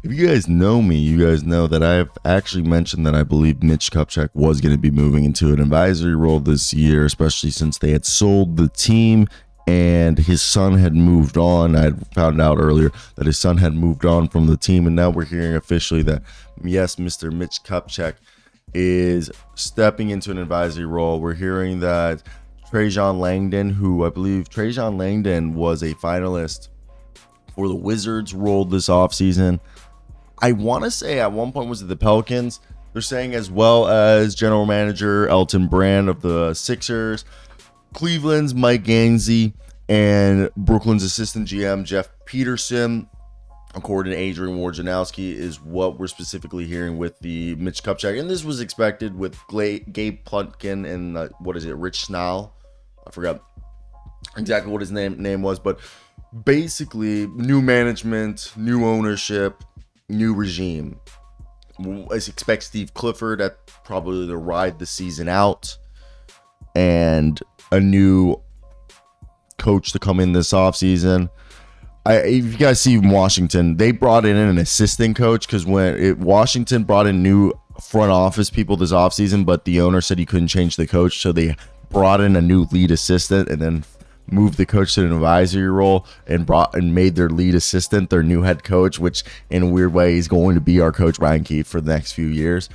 If you guys know me, you guys know that I've actually mentioned that I believe Mitch Kupchak was going to be moving into an advisory role this year, especially since they had sold the team and his son had moved on. I had found out earlier that his son had moved on from the team, and now we're hearing officially that, yes, Mr. Mitch Kupchak is stepping into an advisory role. We're hearing that Trajan Langdon, who I believe Trajan Langdon was a finalist for the Wizards role this offseason. I want to say at one point was it the Pelicans. They're saying as well as general manager Elton Brand of the Sixers, Cleveland's Mike Gansey, and Brooklyn's assistant GM Jeff Peterson, according to Adrian Wojnarowski, is what we're specifically hearing with the Mitch Kupchak. And this was expected with Gabe Plotkin and Rich Schnall. I forgot exactly what his name was, but basically new management, new ownership, new regime. I expect Steve Clifford at probably to ride the season out, and a new coach to come in this offseason. If you guys see Washington, they brought in an assistant coach because Washington brought in new front office people this offseason, but the owner said he couldn't change the coach, so they brought in a new lead assistant and then moved the coach to an advisory role and made their lead assistant their new head coach, which in a weird way is going to be our coach Ryan Keefe for the next few years.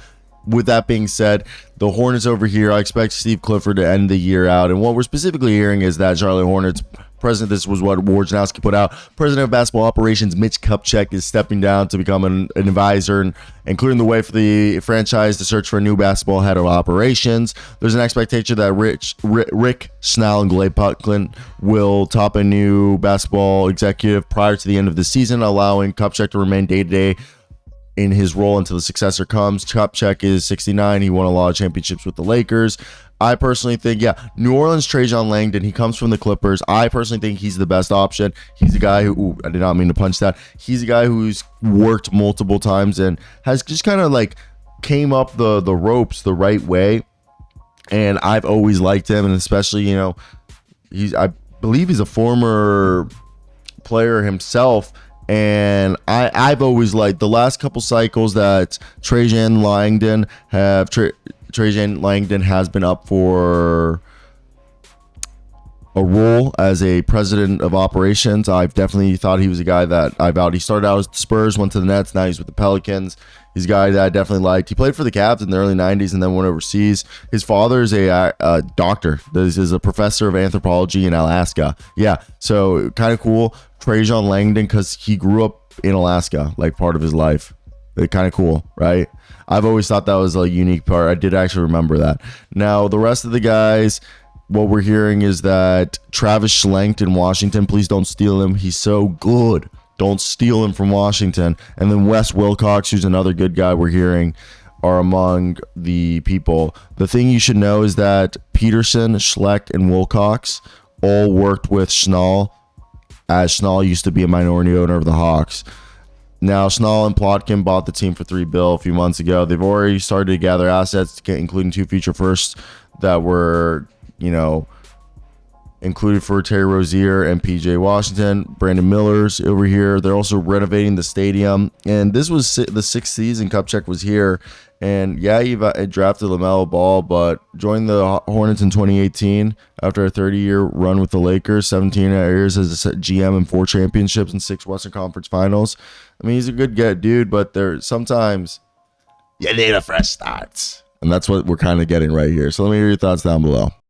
With that being said, the Hornets over here, I expect Steve Clifford to end the year out. And what we're specifically hearing is that Charlotte Hornets president, this was what Wojnarowski put out, president of basketball operations Mitch Kupchak is stepping down to become an advisor and clearing the way for the franchise to search for a new basketball head of operations. There's an expectation that Rick Schnall and Glade Putlin will top a new basketball executive prior to the end of the season, allowing Kupchak to remain day-to-day in his role until the successor comes. Kupchak is 69. He won a lot of championships with the Lakers. I personally think, New Orleans, Trajan Langdon, he comes from the Clippers. I personally think he's the best option. He's a guy who, I did not mean to punch that. He's a guy who's worked multiple times and has just kind of like came up the ropes the right way. And I've always liked him, and especially, I believe he's a former player himself. And I've always liked the last couple cycles that Trajan Langdon has been up for a role as a president of operations. I've definitely thought he was a guy that he started out as the Spurs, went to the Nets, now he's with the Pelicans. He's a guy that I definitely liked. He played for the Cavs in the early 90s and then went overseas. His father is a doctor. This is a professor of anthropology in Alaska. Yeah, so kind of cool. Trajan Langdon, because he grew up in Alaska, like part of his life. Kind of cool, right? I've always thought that was a unique part. I did actually remember that. Now, the rest of the guys, what we're hearing is that Travis Schlenk in Washington, please don't steal him. He's so good. Don't steal him from Washington. And then Wes Wilcox, who's another good guy we're hearing, are among the people. The thing you should know is that Peterson, Schleck, and Wilcox all worked with Schnall, as Schnall used to be a minority owner of the Hawks. Now, Schnall and Plotkin bought the team for $3 billion a few months ago. They've already started to gather assets, including 2 future firsts that were, included for Terry Rozier and PJ Washington. Brandon Miller's over here. They're also renovating the stadium. And this was the 6th season Kupchak was here. And he drafted LaMelo Ball, but joined the Hornets in 2018 after a 30-year run with the Lakers, 17 years as a GM and 4 championships and 6 Western Conference Finals. I mean, he's a good dude, but sometimes you need a fresh start. And that's what we're kind of getting right here. So let me hear your thoughts down below.